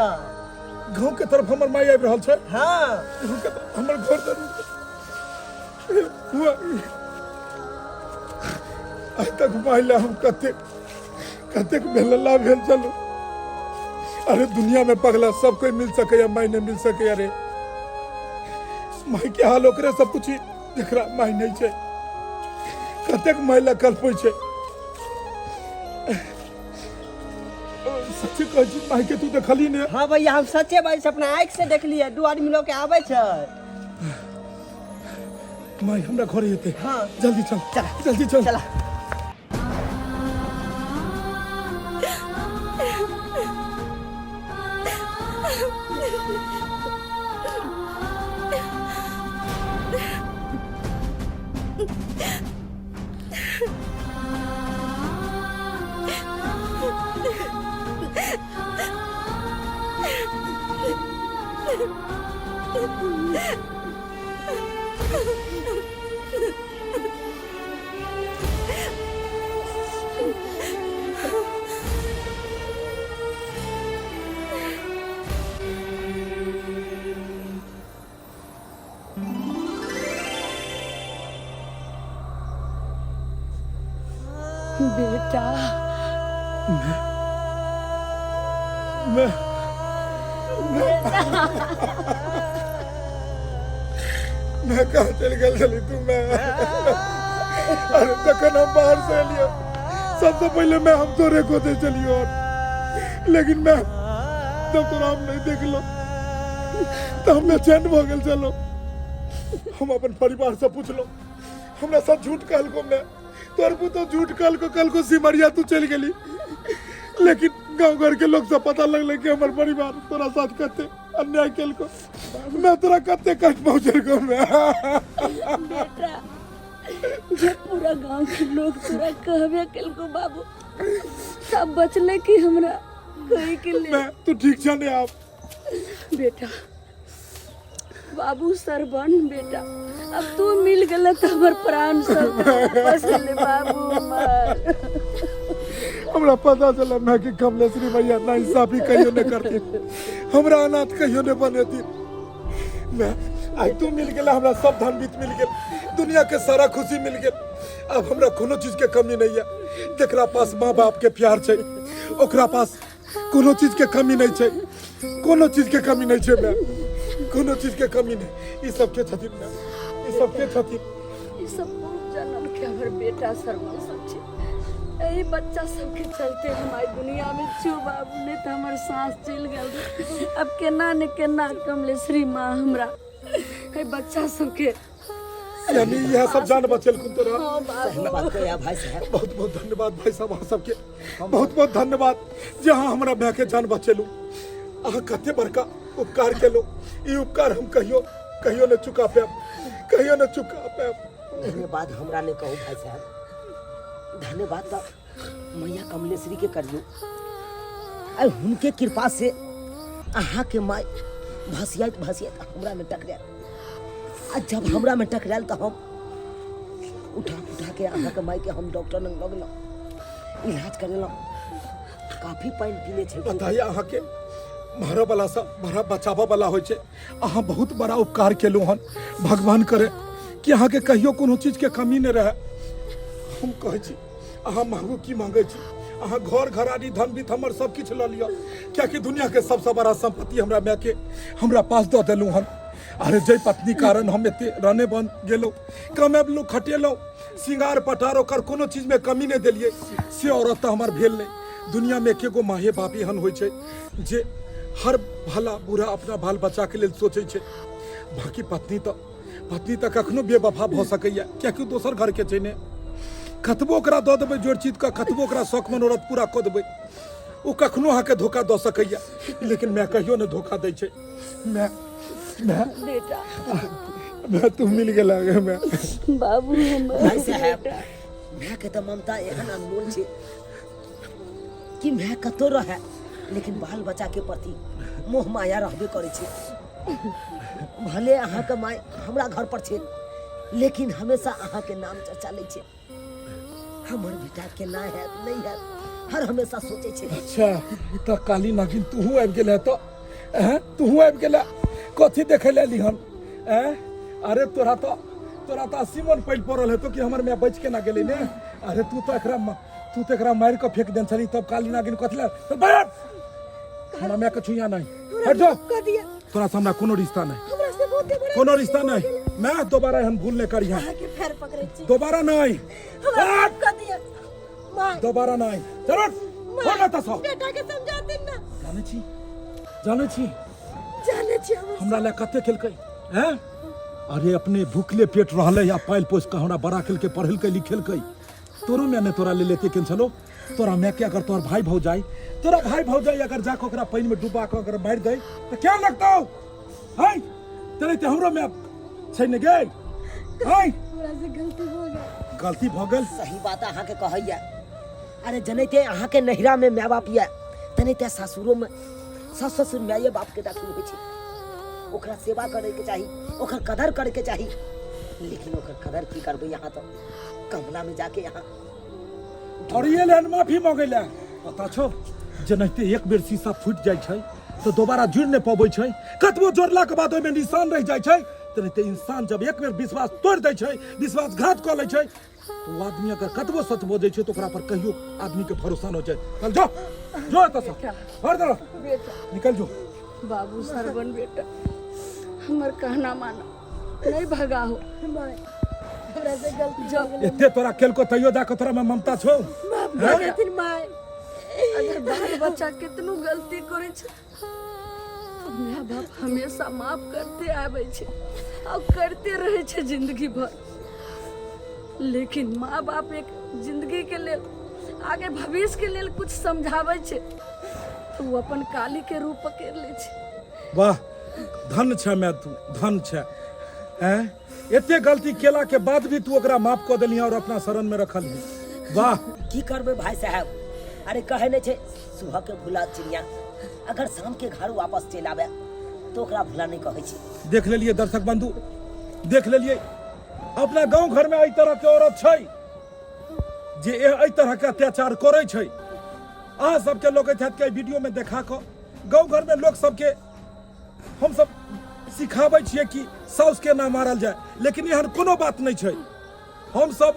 E: गांव के तरफ हमर माय आबि रहल छै
F: हाँ
E: गाँव के तरफ हमर घर जरूर हुआ आइ तक माइला हम कतेक बेलला भेल चलू अरे दुनिया में पगला सब कोई मिल सके माई नहीं मिल सके अरे माई के हाल ओकरे सब पूछी देख रहा माई नहीं छै कतेक महिला कल्पै छै सच्चे कहै छी माई के तू देखली ने
F: हाँ भैया हम सच्चे बात से अपना आँख से देखलिए दू आदमी लोग के आवे छै
E: माई हमरा घरे हेते
F: हाँ।
E: जल्दी चल
F: चला।
E: जल्दी चल
F: चला
D: बेटा
E: मैं कहाँ चल गई चली तू मैं अरे तखन हम बाहर से लियो सबसे पहले मैं हम तोरे को दे चलियो लेकिन मैं जब तोरा हम नहीं देख लो तो हम चैन हो गए चलो हम अपन परिवार से पूछ लो हमरा साथ झूठ कहल को मैं तोर को तो झूठ कहल को कल को सिमरिया तू चल गेली लेकिन गांव घर के लोग सब पता लगले कि हमार परिवार तोरा साथ कते अन्याय केल को मैं तोरा कते कट पहुंचल को मैं
D: बेटा जब पूरा गांव के लोग तोरा कहबे केल को बाबू सब बचले कि हमरा कोई के ले
E: मैं तू ठीक जाने आप
D: बेटा बाबू सरबन बेटा अब तू मिल गल तो हमर प्राण सब बस ले बाबू मर
E: हमरा पता चला मैं कि कमलेश्वरी भैया ना इंसाफी कहियो न करती हमरा अनाथ कहियो न बनेती मैं आई तू मिल गेला हमरा सब धन बीत मिल गेल दुनिया के सारा खुशी मिल गेल अब हमरा कोनो चीज के कमी नहीं है जेकरा पास माँ बाप के प्यार छै ओकरा पास कोनो चीज के कमी नहीं छै कोनो चीज के कमी नहीं छै मैं कोनो चीज के कमी नहीं ई सब के छथिन मैं ई सब के छथिन
D: ई सब बहुत जन्म के हमर बेटा सरबन सब छै यही बच्चा सबके चलते हमारी दुनिया में छू बाबू ने तो हमार सांस चल गल अब केना ने केना कमलेश्वरी माँ हमरा है बच्चा सबके
E: यानी यह सब जान बचल कुन तोरा
D: हाँ बाबू
A: बात कर भाई साहब
E: बहुत बहुत धन्यवाद भाई साहब अहाँ सबके बहुत बहुत धन्यवाद जे अहाँ हमरा भाई के जान बचेलू अहाँ कते बड़का उपकार केलू ई उपकार हम कहियो कहियो न चुका पाएब कहियो न चुका पाएब
A: धन्यवाद हमरा ने कहू भाई साहब धन्यवाद तो मैया कमलेश्वरी के करियो आ उनके कृपा से अहाँ के माय भसियात हमरा में टकरायल आ जब हमरा में टकरायल तो हम उठा के अहाँ के माय के हम डॉक्टर लग लगलहुँ इलाज करेलहुँ काफी पानी पीले छै
E: बताइए अहाँ के मारऽ वाला सब बड़ा बचाबऽ वाला होइ छै अहाँ बहुत बड़ा उपकार केलू हन भगवान करे कि अहाँ के कहियो कोनो चीज के कमी न रहे हम कहै छी अहाँ मांगू की मांगे छी अहाँ घर घराड़ी धन बीत हमर सब किछ ल लियो कियाकि दुनिया के सबसे बड़ा संपत्ति हमरा माय के हमरा पास दऽ देलू हन अरे जय पत्नी कारण हम एते रहने बन गेलो कमेलू खटेलौ सिंगार पटार ओकर कोनो चीज में कमी नहीं देलिए से औरत हमर भेल नहीं दुनिया में एकेगो माहे बापी हन होइ छै जे हर भला बुरा अपना बाल बच्चा के लेल सोचे छै बाकी पत्नी तो कखनो बेवफा भ सकैया कियाकि दोसर घर के छै ने कतबो ओकरा दऽ देबै जोड़ चीज का कतबो ओकरा शौक मनोरथ पूरा कऽ देबै ओ कखनो अहाँके धोखा दऽ सकैया लेकिन मैं कहियो न धोखा दै छै मैं
D: बेटा
E: मैं तू मिल गेला मैं
D: बाबू
A: भाई साहब मैं के तो ममता एहन अनमोल छै कि मैं कतो रहे लेकिन बाल बच्चा के प्रति मोह माया रहबे करे छै भले अहाँ के माय हमरा घर पर छै लेकिन हमेशा अहाँ के नाम चर्चा लै छै हमर बेटा के ना है नहीं है हर हमेशा सोचे छै
E: अच्छा तो काली नागिन तू आबि गेल है तो तू आबि गेला कथी देखे ले ली हम अरे तोरा तो 80 मन पैल पड़ल है तो कि हमर मैं बच के ना गेले ने अरे तू तो एकरा मार के फेंक देन छली तब काली नागिन कथले तो बैठ हमरा मैं के छुइया नहीं हट जा तोरा से हमरा कोनो रिश्ता नहीं कोनो रिश्ता नहीं मैं दोबारा हम भूल नहीं करी दोबारा नहीं दोबारा नहीं चलो बोल मत सो
C: बेटा के समझाते ना
E: जाने छी हमरा ले कते खेलकै हैं अरे अपने भूखले पेट रहले या पाइल पोस के हमरा बड़ा खेल के पढ़ल के लिखेल के तोरो में ने तोरा ले लेते केन चलो तोरा मैं क्या अगर तोर भाई भौजाई तोरा भाई भौजाई अगर जाके ओकरा पानी में डुबा के अगर मार दे तो क्या लगता हो हाय तेरे ते हमरो में छै ने गए हाय
D: हमरा से
E: गलती भ गेल
A: सही बात अहाँ के कहैया। अरे जनैते अहाँ के नहिरा में माय बाप या तनैते सासुरो में सास ससुर माय बाप के दाखिल होइ छै। ओकरा सेवा करे के चाही, ओकर कदर करे के चाही, लेकिन ओकर कदर की करबै यहाँ तो कमला में जाके यहाँ
E: और ये लेन माफी मांगैला पता छो जनैते एक बेर शीशा फूट जाय छै तो दोबारा जुड़ नहीं पाबै छै। कतबो जोड़ला के बाद ओय में निशान रह जाय छै। तनैते इंसान जब एक बेर विश्वास तोड़ दै छै, विश्वासघात क लै छै तो आदमी अगर कतबो सच बोझे छै तो ओकरा पर कहियो आदमी के भरोसा न हो जाए। चल जो जो एत से हर तरफ निकल जो।
D: बाबू सरवन बेटा हमर कहना मानो नहीं भगा हो हमरा से गलती जो
E: एते तोरा केल को तैयो दा के तोरा में ममता छौ।
D: लेकिन माय अगर बाल बच्चा कितनो गलती करे छै तो माय बाप हमेशा माफ करते आबै छै और करते रहे छै जिंदगी भर। लेकिन माँ बाप एक जिंदगी के लेल आगे भविष्य के लेल कुछ समझाबै छै तो वो अपन काली के रूप पकड़ ले छै।
E: वाह धन छै मैं तू धन छै हैं एते गलती केला के बाद भी तू ओकरा माफ क देली और अपना शरण में रखली। वाह
A: की करबै भाई साहब। अरे कहे नहीं छे सुबह के भुला चिड़िया अगर शाम के घर वापस चल आवे तो ओकरा भुला नहीं कहे छै।
E: देख लेलिए दर्शक बंधु देख लेलिए अपना गांव घर में एहि तरह के औरत छै जे एहि तरह के अत्याचार करे छै। अहाँ सबके लोग के वीडियो में देखा के गांव घर में लोग सबके हम सब सिखाबै छियै कि साउस के ना मारल जाए, लेकिन एहन कोनो बात नहीं छै। हम सब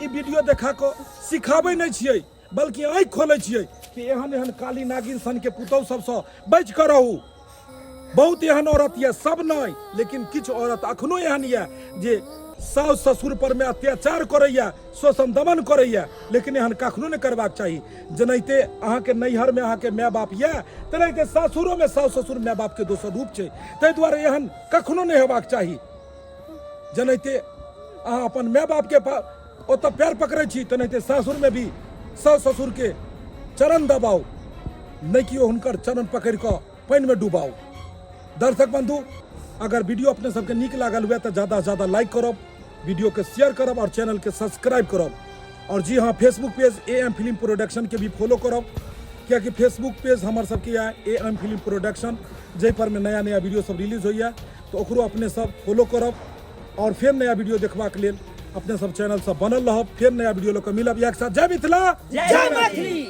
E: ई वीडियो देखा के सिखाबै नहीं छियै बल्कि आँखि खोलै छियै कि एहन एहन काली नागिन सन के पुतौह सबसँ बचि कऽ रहू। बहुत एहन औरत ये सब नहीं लेकिन किछु औरत अखनो एहन ये जे साउस ससुर पर में अत्याचार करैया शोषण दमन करैया, लेकिन एहन कखनो नहीं करबाक चाही। जनैते अहाँ के नैहर में अहाँ के माय बाप ये तेनाहिते सासुरो में साउस ससुर माय बाप के दोसर रूप छै, ताहि दुआरे एहन कखनो नहीं हेबाक चाही। जनैते अहाँ अपन माय बाप के ओतऽ पैर पकड़ै छी तेनाहिते सासुर में भी साउस ससुर के चरण दबाओ, नहीं कि हुनकर चरण पकड़ कऽ पानि में डुबाओ। दर्शक बंधु अगर वीडियो अपने सबके नीक लागल हुए तो ज़्यादा से ज़्यादा लाइक करब, वीडियो के शेयर करब और चैनल के सब्सक्राइब करब। और जी हाँ Facebook page AM film production के भी फॉलो करब, क्योंकि फेसबुक पेज हमार सबके है AM फिल्म प्रोडक्शन, जै पर में नया नया वीडियो सब रिलीज होइए तो ओकरो अपने सब फॉलो करब। और फिर नया वीडियो देखबाक लेल अपने सब चैनल सब बनल रहब। फिर नया वीडियो लोग मिलब एक साथ। जय मिथिला
A: जय मैथिली।